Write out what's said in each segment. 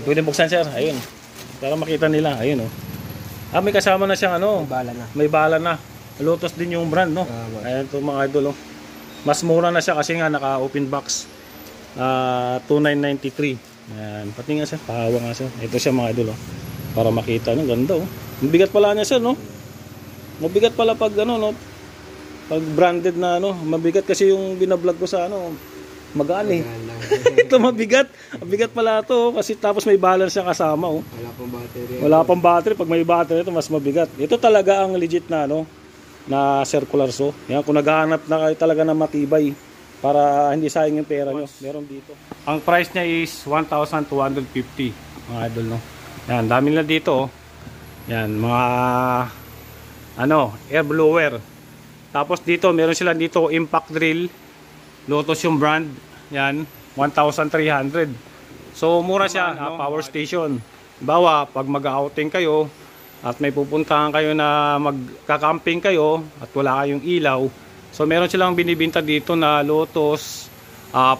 Pwede buksan sir, ayun. Para makita nila, ayun oh. May kasama na siyang ano. May bala na. May bala na. Lotus din yung brand, no? Ayan to mga idol, oh. Mas mura na siya kasi nga naka open box. 2,993. Ayan, pati nga sir, pahawa nga sir. Ito siya mga idol, oh. Para makita, no? Ganda, oh. Mabigat pala niya sir, no? Mabigat pala pag ano, no? Pag branded na ano, mabigat kasi yung binablog ko sa ano, magaan eh. Ito mabigat. Mabigat pala ito kasi tapos may balance siya kasama, oh. Wala pang battery. Wala pang battery. Pag may battery ito mas mabigat. Ito talaga ang legit na ano, na circular saw. Yan, kung naghahanap na kayo talaga ng matibay para hindi sayang yung pera nyo, meron dito. Ang price niya is 1,250 mga idol, no. Yan, dami nila dito, oh. Yan, mga ano, air blower. Tapos dito, meron sila dito impact drill. Lotus yung brand. Yan, 1,300. So, mura siya, power station. Bawa, pag mag-outing kayo at may pupuntahan kayo na magka-camping kayo at wala kayong ilaw. So, meron silang binibinta dito na Lotus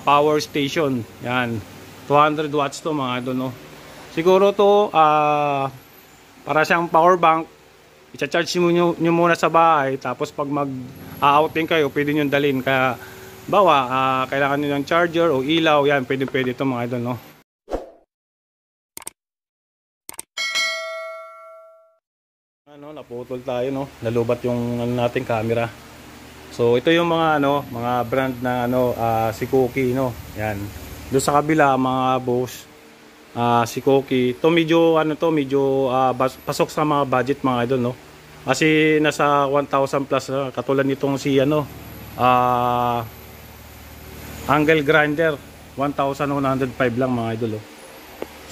power station. Yan, 200 watts to mga idol, no. Siguro to, para siyang power bank. I-charge nyo muna sa bahay, tapos pag mag-outing kayo, pwede nyo dalhin. Kaya, bawa, kailangan nyo ng charger o ilaw, yan, pwede ito mga idol, no. Ano, naputol tayo, no. Nalubat yung nating camera. So, ito yung mga, ano, mga brand na, ano, Shikoki, no. Yan. Doon sa kabila, mga boss, Shikoki. Ito medyo ano to, medyo pasok sa mga budget mga idol, no. Kasi nasa 1,000 plus katulad nitong si ano angle grinder 1,105 lang mga idol, oh.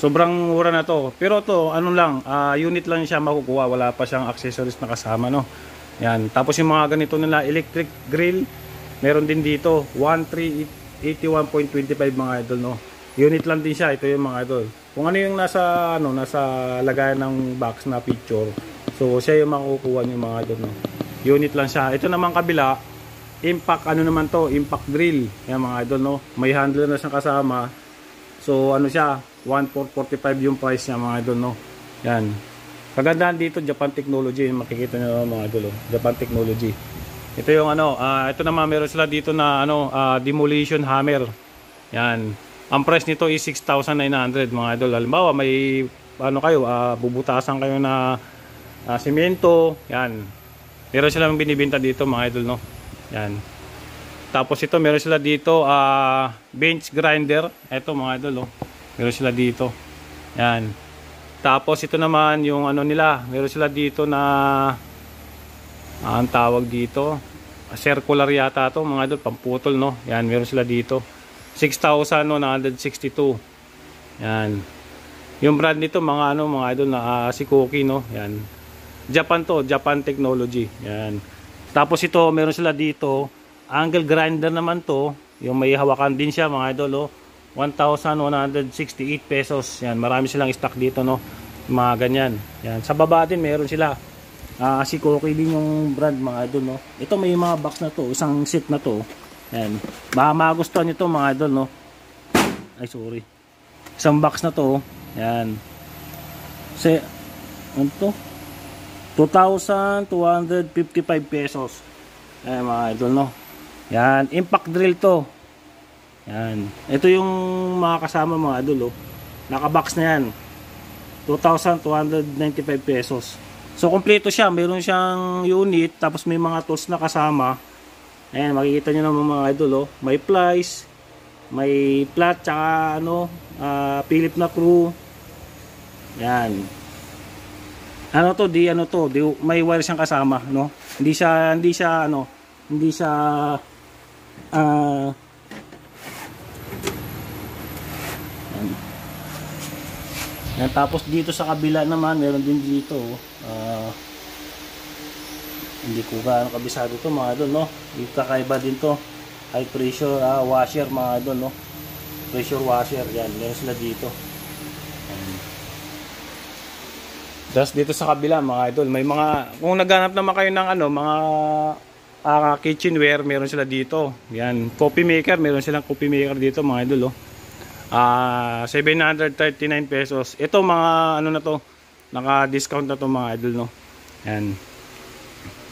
Sobrang mura na to. Pero to ano lang, unit lang siya makukuha, wala pa siyang accessories na kasama, no. Yan. Tapos yung mga ganito nila electric grill, meron din dito 1,381.25 mga idol, no. Unit lang din siya. Ito yung mga idol. Kung ano yung nasa lagayan ng box na picture, so siya yung makukuha niyo mga idol, no. Unit lang siya. Ito naman kabila, impact ano naman to, impact drill. Yan mga idol, no. May handler na siyang kasama. So ano siya, 1,445 yung price niya mga idol, no. Yan. Kagandahan dito, Japan Technology, makikita niyo mga idol, oh. Japan Technology. Ito yung ano, ito naman meron sila dito na ano, demolition hammer. Yan. Ang price nito is 6,900 mga idol. Halimbawa may ano kayo, bubutasan kayo na semento, yan. Meron silang binibenta dito mga idol, no. Yan. Tapos ito meron sila dito bench grinder. Ito mga idol, oh. Meron sila dito. Yan. Tapos ito naman yung ano nila, meron sila dito na ang tawag dito, circular yata to mga idol, pamputol, no. Yan, meron sila dito. 6,162. Yan. Yung brand nito mga ano mga idol na Shikoki, no. Yan. Japan to, Japan Technology. Yan. Tapos ito meron sila dito angle grinder naman to, yung may hawakan din siya mga idol, oh. 1,168 pesos. Yan, marami silang stock dito, no. Mga ganyan. Yan. Sa baba din meron sila. Shikoki din yung brand mga idol, no. Ito may mga box na to, isang set na to. Yan. Baka magustuhan nyo ito mga idol, no. Ay sorry. Isang box na to. Yan. Ano to? 2,255 pesos. Ayan mga idol, no. Yan. Impact drill to. Yan. Ito yung mga kasama mga idol, oh. Naka-box na yan. 2,295 pesos. So kompleto siya. Meron siyang unit. Tapos may mga tools na kasama. Ayan, makikita nyo naman mga idol, oh. May plies, may flat, tsaka ano, Philip na screw. Yan. Ano to, may wire siyang kasama, no? Hindi siya yan. Tapos dito sa kabila naman, meron din dito, hindi ko gaano kabisado to mga idol, no. Dito kakaiba din to, high pressure washer mga idol, no. Pressure washer, yan, meron sila dito. Just dito sa kabila mga idol, may mga, kung naghanap naman kayo ng ano, mga kitchenware, meron sila dito. Yan, coffee maker, meron silang coffee maker dito mga idol, oh. 739 pesos. Ito mga ano na to, naka-discount na to mga idol, no. Yan.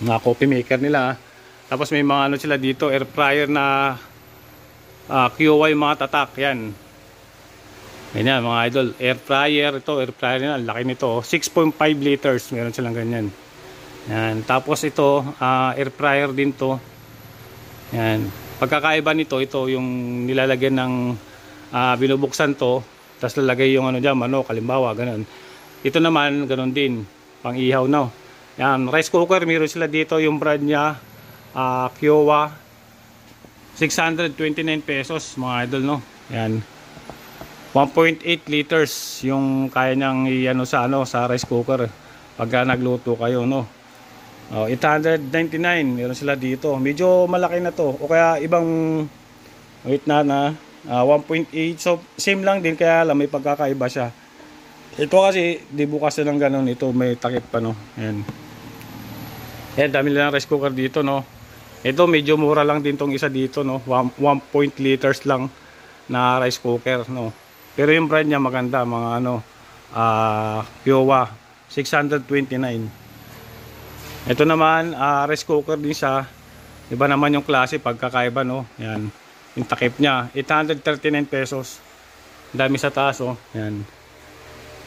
Mga coffee maker nila. Tapos may mga ano sila dito, air fryer na QY mga tatak. Yan. Ganyan mga idol, air fryer. Ito, air fryer nila, laki nito. 6.5 liters, meron silang ganyan. Yan. Tapos ito, air fryer din to. Yan. Pagkakaiba nito, ito yung nilalagyan ng binubuksan to, tapos lalagay yung ano dyan, manok, kalimbawa, ganun. Ito naman, ganun din, pang ihaw, no. Yan, rice cooker, meron sila dito, yung brand niya, Kiowa, 629 pesos, mga idol, no. Yan, 1.8 liters, yung kaya niyang i-ano sa rice cooker, pagka nagluto kayo, no. 899, meron sila dito, medyo malaki na to, o kaya ibang, wait na, 1.8, so same lang din, kaya lang may pagkakaiba siya. Ito kasi di bukas na ng ganun, ito may takip pa, no. Ayan. Ayan, dami lang rice cooker dito, no. Ito medyo mura lang din tong isa dito, no. 1 liters lang na rice cooker, no. Pero yung brand niya maganda, mga ano, Kiowa 629. Ito naman rice cooker din siya. Iba naman yung klase, pagkakaiba, no. Ayan. Yung takip niya, 839 pesos. Dami sa taas, oh. Yan.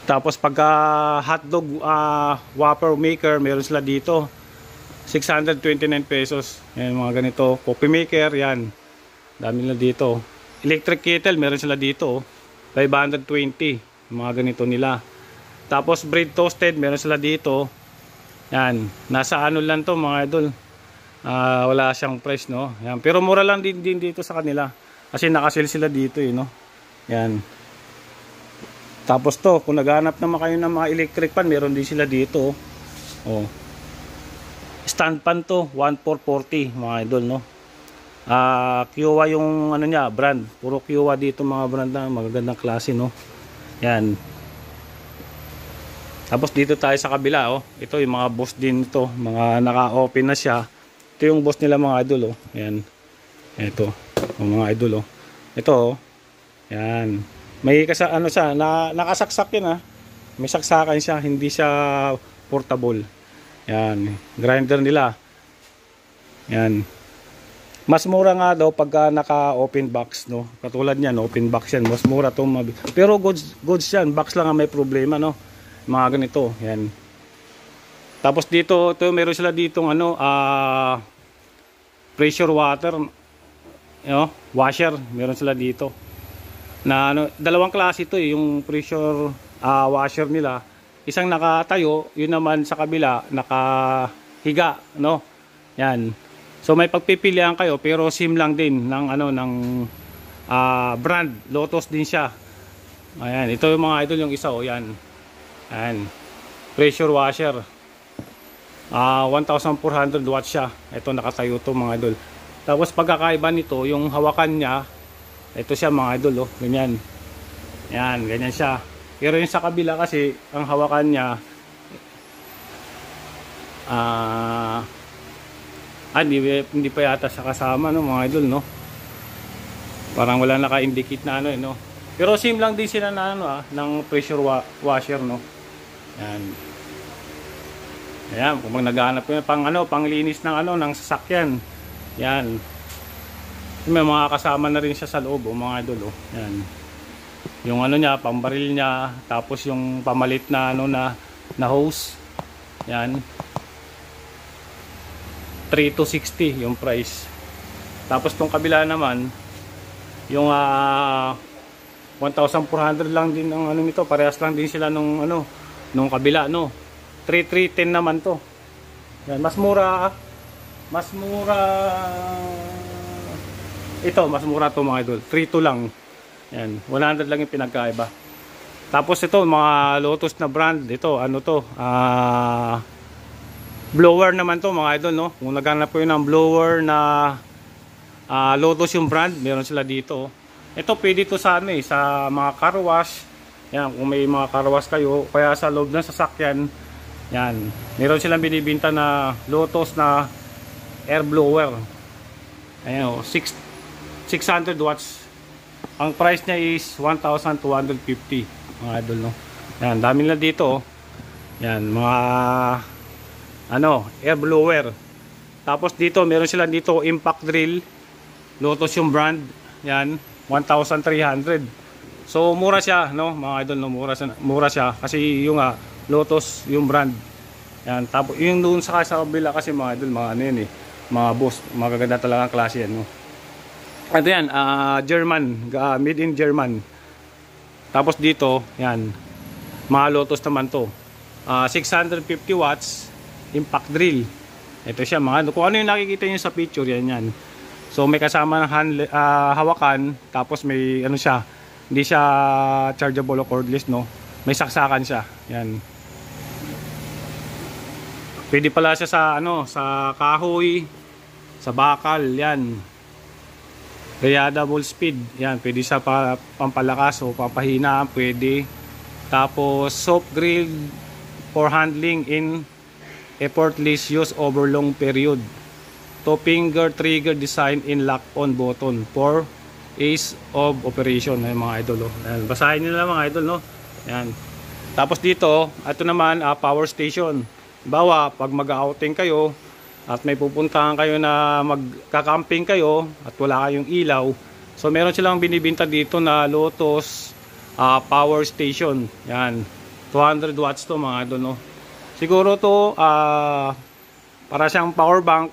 Tapos pagka hotdog Whopper maker, meron sila dito. 629 pesos. Yan, mga ganito. Coffee maker, yan. Dami nila dito. Electric kettle, meron sila dito, oh. 520. Mga ganito nila. Tapos bread toasted, meron sila dito. Yan. Nasa ano lang to, mga idol. Wala siyang price, no. Yan. Pero mura lang din dito sa kanila. Kasi naka-sale sila dito, no. Yan. Tapos to, kung naghahanap naman kayo ng mga electric pan, meron din sila dito. Oh. Stand pan to, 1,440, mga idol, no. Kiowa yung ano niya, brand. Puro Kiowa dito, mga brand na magagandang klase, no. Yan. Tapos dito tayo sa kabila, oh. Ito yung mga boss din ito, mga naka-open na siya. Ito yung boss nila, mga idol, oh. Yan. Ito, mga idol, oh. Ito, oh. Yan. May ano siya, nakasaksak yun, May saksakan siya, hindi siya portable. Yan. Grinder nila. Yan. Mas mura nga daw pagka naka-open box, no. Katulad niyan, open box yan. Mas mura to. Pero goods yan. Box lang ang may problema, no. Mga ganito. Yan. Tapos dito, meron sila ditong ano, pressure water, washer, meron sila dito. Na ano, dalawang klase ito, yung pressure washer nila. Isang nakatayo, yun naman sa kabila nakahiga, no. Yan. So may pagpipilian kayo, pero same lang din ng ano ng brand, Lotus din siya. Ayan, ito yung mga idol, yung isa, oh, yan. Ayan. Pressure washer. 1,400 watts siya. Ito nakatayo to, mga idol. Tapos pagkakaiba nito, yung hawakan niya, ito siya, mga idol, oh, ganyan. Yan, ganyan siya. Pero yung sa kabila kasi, ang hawakan niya hindi pa yata sa kasama, no, mga idol, no. Parang wala naka-indicate na ano, no. Pero same lang din sila na ano, ng pressure washer, no. Yan. Ayan, kung naghahanap kayo pang ano, panglinis ng ano, ng sasakyan. Yan. May mga kasama na rin siya sa loob, mga idol, oh. Yan. Yung ano niya, pambaril niya, tapos yung pamalit na ano na hose. Yan. 3,260 yung price. Tapos tong kabila naman, yung 1,400 lang din ang ano nito, parehas lang din sila nung ano, nung kabila, no. 3,310 naman to. Yan, mas mura ito, mas mura to, mga idol. 3,200 lang. Yan, 100 lang yung pinagkaiba. Tapos ito, mga Lotus na brand, ito, ano to, blower naman to, mga idol, no. Kung naghanap ko yun ng blower na Lotus yung brand, meron sila dito. Ito pwede to sa ano, sa mga car wash. Yan, kung may mga car wash kayo, kaya sa loob ng sasakyan, yan, meron silang binibinta na Lotus na air blower. Ayan, 600 watts. Ang price niya is 1,250 mga idol, no. Yan, dami na dito, oh. Yan, mga ano, air blower. Tapos dito, meron sila dito impact drill. Lotus yung brand. Yan, 1,300. So mura siya, no, mga idol, no, mura siya kasi yung Lotus yung brand. Yan, tapos yung doon sa kabila kasi mga idol, mga ano yun eh, mga boss, magaganda talaga ang klase yan, no. Ito yan, German, made in German. Tapos dito, yan, mga Lotus naman to. 650 watts impact drill. Ito siya mga, kung ano yung nakikita niyo sa picture, yan. So may kasama ng hawakan, tapos may ano siya, hindi siya chargeable o cordless, no. May saksakan siya. Yan. Pwede pala siya sa ano, sa kahoy, sa bakal, yan. Variable speed, yan, pwede siya pampalakas o papahina, pwede. Tapos soft grill for handling in effortless use over long period. Two finger trigger design in lock on button for ease of operation. Ay, mga idol, oh. Yan, basahin niyo na lang mga idol, no. Yan. Tapos dito, ito naman power station. Bawa pag mag-outing kayo at may pupuntahan kayo na magka-camping kayo at wala kayong ilaw, so meron silang binibenta dito na Lotus power station. Yan, 200 watts to mga idol, no. Siguro to para siyang power bank.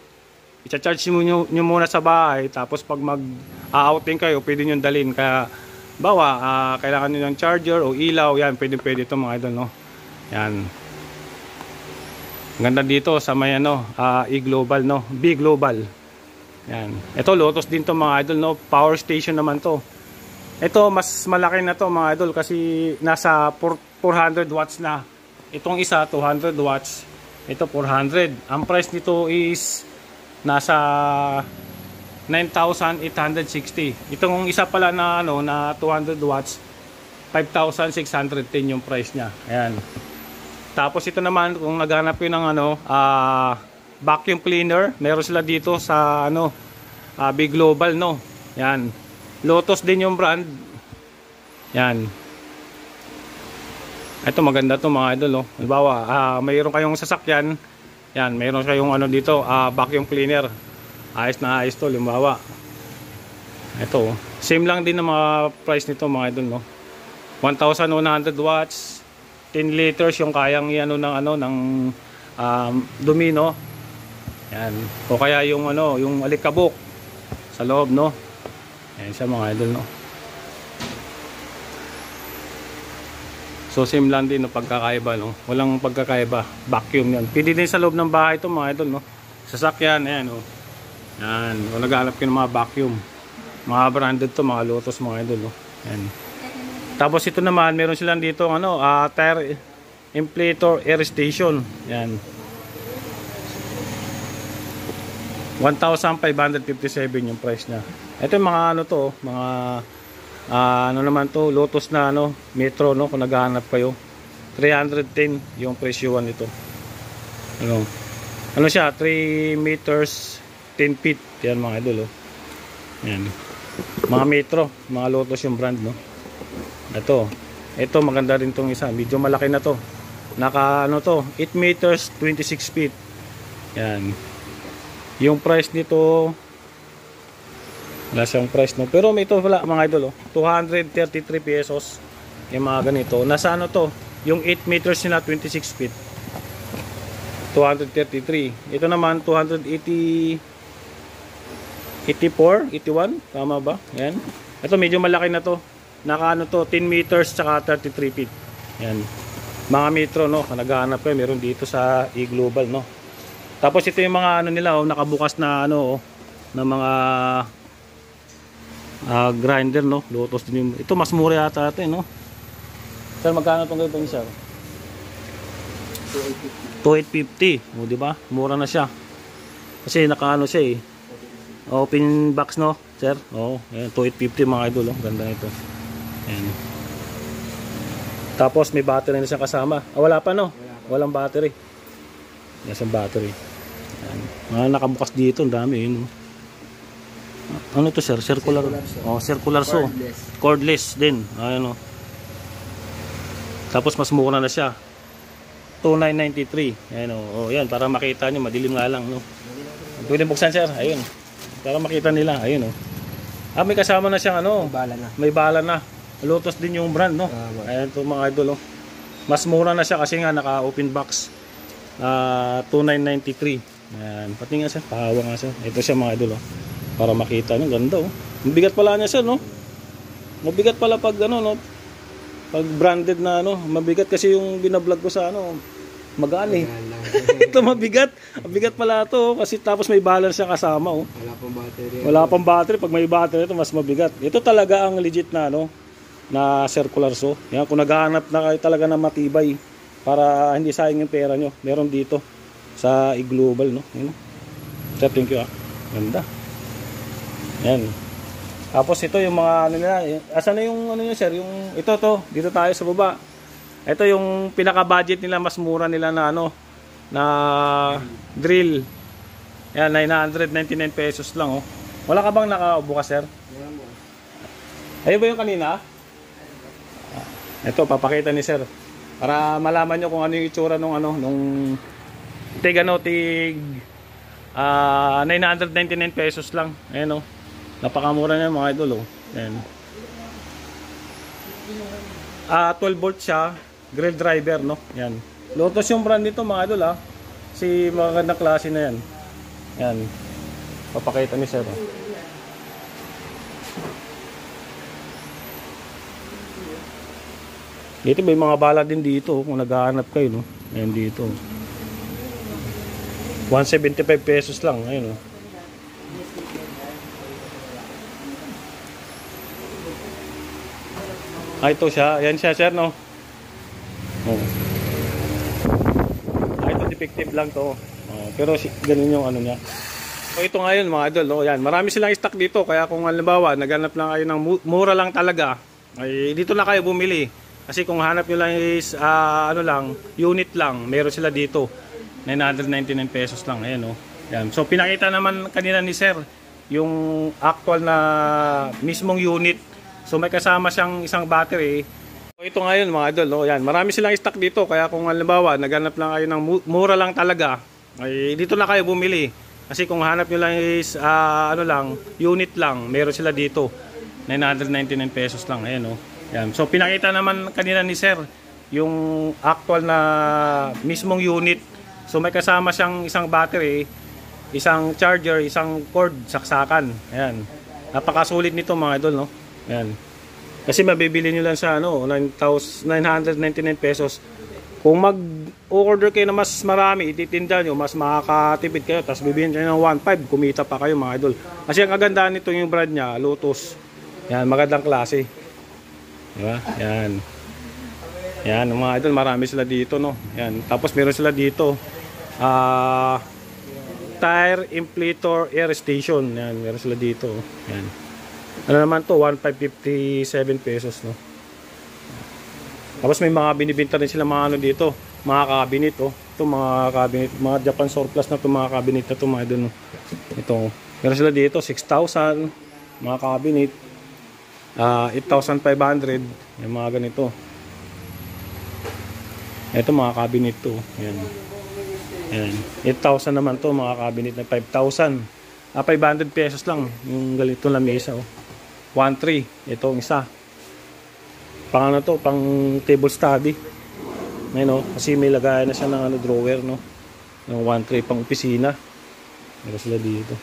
I-charge nyo muna sa bahay, tapos pag mag-outing kayo, pwede nyo dalhin. Kaya bawa kailangan nyo ng charger o ilaw, yan, pwede ito mga idol, no. Yan, ganda dito sa may ano, E-Global, no, B-Global. Yan, ito Lotus din to mga idol, no. Power station naman to. Ito mas malaki na to mga idol kasi nasa 400 watts na. Itong isa 200 watts, ito 400. Ang price nito is nasa 9,860. Itong isa pala na ano, na 200 watts, 5,610 yung price niya. Ayan. Tapos ito naman, kung naghanap yun ng ano, vacuum cleaner, meron sila dito sa ano, Big Global, no. Yan, Lotus din yung brand. Yan. Ito maganda to mga idol, oh. Halimbawa, mayroon kayong sasakyan, yan, mayroon kayong ano dito, vacuum cleaner. Ayos na ayos to, halimbawa. Ito, same lang din ang mga price nito mga idol, no. 1,100 watts, 10 liters yung kayang iano ng ano ng dumi, no. Yan. O kaya yung ano, yung alikabok sa loob, no. Yan siya mga idol, no. So same lang din no, pagkakaiba, no. Walang pagkakaiba. Vacuum yan. Pwede din sa loob ng bahay ito mga idol, no. Sasakyan, ayan, no. Yan. Kung naghahanap kayo ng mga vacuum, mga branded to, mga Lotus mga idol, no. Yan. Tapos ito naman, meron silang dito ano, tire inflator air station. Yan. 1,557 yung price niya. Ito yung mga ano to, mga ano naman to, Lotus na ano, Metro, no, kung naghahanap kayo. 310 yung presyuan nito. Ano siya, 3 meters 10 feet. Yan mga idol, oh. Yan. Mga Metro, mga Lotus yung brand, no. Ito maganda rin tong isa, medyo malaki na to. Naka ano to, 8 meters 26 feet. Yan. Yung price nito, wala siyang price, no. Pero may ito wala mga idol, oh. 233 pesos. Yung mga ganito. Nasa ano to, yung 8 meters nila 26 feet. 233. Ito naman 280, 84, 81, tama ba? Yan. Ito medyo malaki na to. Naka ano to, 10 meters tsaka 33 feet. Yan. Mga metro, no. Naghahanap kayo, meron dito sa E-Global, no. Tapos ito yung mga ano nila, oh, nakabukas na ano, oh, na mga grinder, no. Lotus din. Ito mas mura yata ito, no. Sir, magkano itong ganito niya, sir? 2,850. O, di ba? Mura na siya. Kasi nakaano siya eh. Open box, no, sir? Oo, 2,850 mga idol, oh. Ganda nito. Ayan. Tapos may battery na siya kasama. Wala pa, no? Walang battery. Yan siyang battery. Ayan. Mga nakabukas dito, ang dami yun, no? Ano to sir? Circular. Oh, circular saw. Cordless din. Ayan oh. Tapos mas mura na siya. 2,993. Ayan oh. Oh, yan para makita niyo, madilim nga lang no. Pwede buksan sir. Ayun. Para makita nila. Ayun oh. Ah, may kasama na siyang ano. May bala na. May bala na. Lotus din yung brand no. Ayan to mga idol oh. Mas mura na siya kasi nga naka open box. 2,993. Ayan. Pati nga sir. Pahawa nga sir. Ito siya mga idol oh. Para makita nyo, ganda oh. Mabigat pala niya sir no. Mabigat pala pag ano no. Pag branded na ano, mabigat kasi yung binablog ko sa ano, magaan eh. Ito mabigat. Mabigat pala to kasi tapos may balance siya kasama oh. Wala pang battery. Wala pang battery. Pag may battery ito mas mabigat. Ito talaga ang legit na ano, na circular saw. Yan kung naghahanap na kayo talaga na matibay para hindi sayang yung pera nyo. Meron dito sa i-global no. Yan. So, thank you ah. Ganda. Yan. Tapos ito yung mga ano nila, asan na yung ano nyo sir, yung ito to, dito tayo sa baba. Ito yung pinaka-budget nila, mas mura nila na ano, na drill. Yan, 999 pesos lang oh. Wala ka bang nakaubo ka sir? Ayun ba yung kanina? Ito, papakita ni sir. Para malaman nyo kung ano yung itsura nung ano, nung tig 999 pesos lang. Ayan oh. Napakamura niya mga idol oh. Ayan. 12 volt siya, grill driver no. Yan. Lotus yung brand nito mga idol ah. Si magandang klase na yan. Yan. Papakita ni sir oh. Dito may mga bala din dito oh, kung naghahanap kayo no. Ayan dito. 175 pesos lang. Ayun oh. Ito siya. Ayan siya sir no. Oh. Ito defective lang to. Pero ganun yung ano niya. So ito ngayon mga idol no. Yan. Marami silang stock dito. Kaya kung halimbawa naghanap lang kayo ng mura lang talaga, ay dito na kayo bumili. Kasi kung hanap nyo lang is ano lang, unit lang, meron sila dito. 999 pesos lang. Ayan oh. Yan. So pinakita naman kanina ni sir yung actual na mismong unit. So may kasama siyang isang battery. So ito ngayon mga idol, oh, yan. Marami silang stock dito kaya kung halimbawa naghanap lang kayo ng mura lang talaga, ay dito na kayo bumili. Kasi kung hanap niyo lang is ano lang, unit lang, meron sila dito. 999 pesos lang. Ayan oh. Yan. So pinakita naman kanina ni sir yung actual na mismong unit. So may kasama siyang isang battery, isang charger, isang cord, saksakan. Ayan. Napakasulit nito mga idol no. Ayan. Kasi mabibili nyo lang sa ano, 999 pesos. Kung mag-order kayo na mas marami, ititinda nyo, mas makakatipid kayo. Tapos bibili nyo ng 1.5, kumita pa kayo mga idol. Kasi ang kagandahan nito yung brand niya, Lotus. Yan, magandang klase. Diba? Yan. Yan, mga idol, marami sila dito, no? Yan. Tapos meron sila dito. Tire inflator air station. Yan, meron sila dito. Yan. Ano naman to, 1,557 pesos, no? Tapos may mga binibenta rin sila mga ano dito, mga cabinet, oh. Ito mga cabinet, mga Japan surplus na to, mga cabinet na to, mga doon, no? Ito, meron sila dito, 6,000, mga cabinet, 8,500, yung mga ganito. Ito mga cabinet to, yan. Yan. 8,000 naman to, mga cabinet na 5,000. 500 pesos lang yung ganito lamesa oh. 1,300 itong isa. Pang ano to, pang table study. Ayun oh, kasi may lagayan na siya ng ano, drawer no. Yung 1,300 pang opisina. Meron sila dito.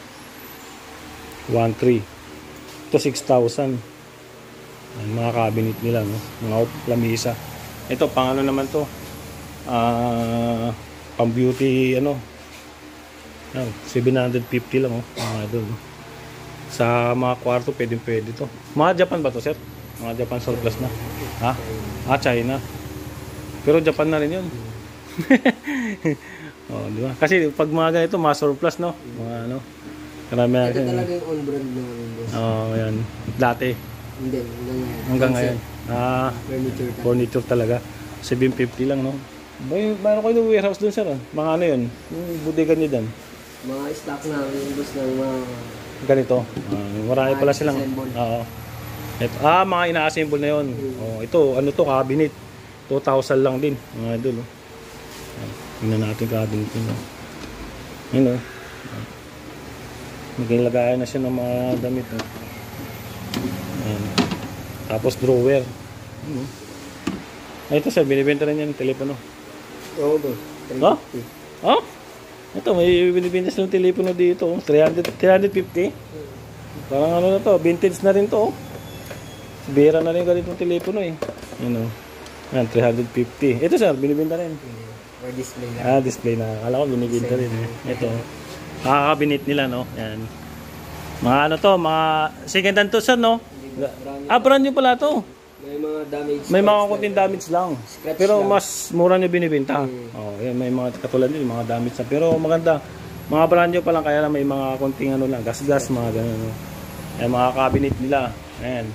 1,300. Ito 6,000. Ang mga cabinet nila no, mga lamesa. Ito pang ano naman to. Pang beauty ano. 750 lang oh. Doon. Sa mga kwarto pwede to. Mga Japan ba to sir? Mga Japan surplus na. Ha? China. Pero Japan na rin 'yun. Oh, di ba? Kasi pag mga ganito, mga surplus no. Mga ano. Karami na. Ito talaga yung on brand na Windows. Oh, yan. Dati. Hindi, hanggang ngayon. Furniture talaga. 750 lang no. Mayroon kayo ng warehouse dun sir. Mga ano 'yun? Yung bodega niyo dun. Mga stock namin, boss, ng mga... Ganito. Marami pala silang... Assemble. Oo. Ito, mga ina-assemble na yun. Oh, ito, ano to, cabinet. 2,000 lang din. Mga idol. Oh. Tingnan natin cabinet nyo. Yun o. Naging lagayan na siya ng mga damit. Oh. Ayan. Tapos drawer. Ano? Ito sir, binibenta rin yan telepono. Oo, boss. Ha? Oh? Ito, may binibenta silang telepono dito. 350. Parang ano na to, vintage na rin to. Bira na rin ganitong telepono eh. Yan o. Yan, 350. Ito sir, binibenta rin. Or display na. Display na. Akala ko binibenta rin eh. Ito. Makakabinit nila no. Yan. Mga ano to, mga second hand to sir no. Brand new pala to. May mga damage. May mga konting damage lang. Scratch Pero lang. mas mura nyo binibenta. Oh, yan, may mga katulad din, mga damage na. Pero maganda. Mga brand new pa lang, kaya lang may mga konting ano lang, gas-gas, mga ganun. No? Ay, mga cabinet nila. Ayan.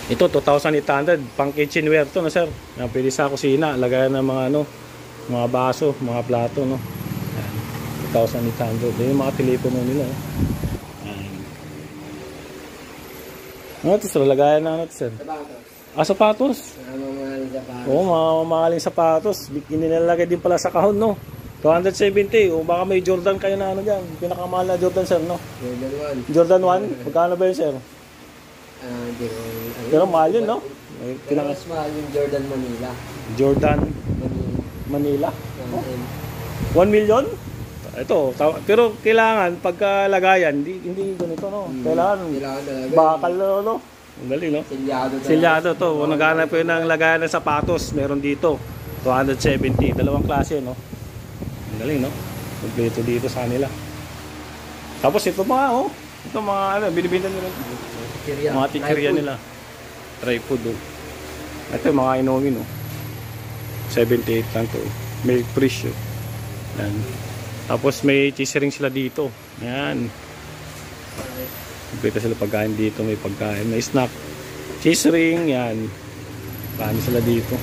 Ito, 2,800. Pang kitchenware to, no, sir? Yan, pwede sa kusina. Lagayan ng mga ano, mga baso, mga plato, no? Ayan. 2,800. Yan yung mga telepono nila. Ayan. Ano ito, sir? Lagayan na ano ito, sir? Sapatos. Sapatos. Mamahaling sapatos. Oo, mamahaling sapatos. Hindi nilalagay din pala sa kahon, no? 270. O baka may Jordan kayo na ano dyan. Pinakamahal na Jordan, sir, no? Jordan 1. Jordan 1? Magkano ba yun, sir? Hindi ko... Pero mahal yun, no? May Pero mas mahal yung Jordan Manila. Jordan Manila. Manila. Oh? 1 million? Ito. Pero kailangan, pagkalagayan, hindi ganito, no? Kailangan talaga. bakal, no? Ang galing, no? Silyado talaga. Silyado to. Kung naghanap po yun ng lagayan ng sapatos, meron dito. 270. Dalawang klase, no? Ang galing, no? Kompleto dito sa kanila. Tapos ito mga, oh. Ito mga, ano, binibinta nila. Mga tikirya nila. Tripod, oh. Ito yung mga inumin, oh. 78 lang to. May presyo. Yan. Tapos may cheese ring sila dito. Yan. Kompleto sila pagkain dito. May pagkain. May snack. Cheese ring. Yan. Marami sila dito.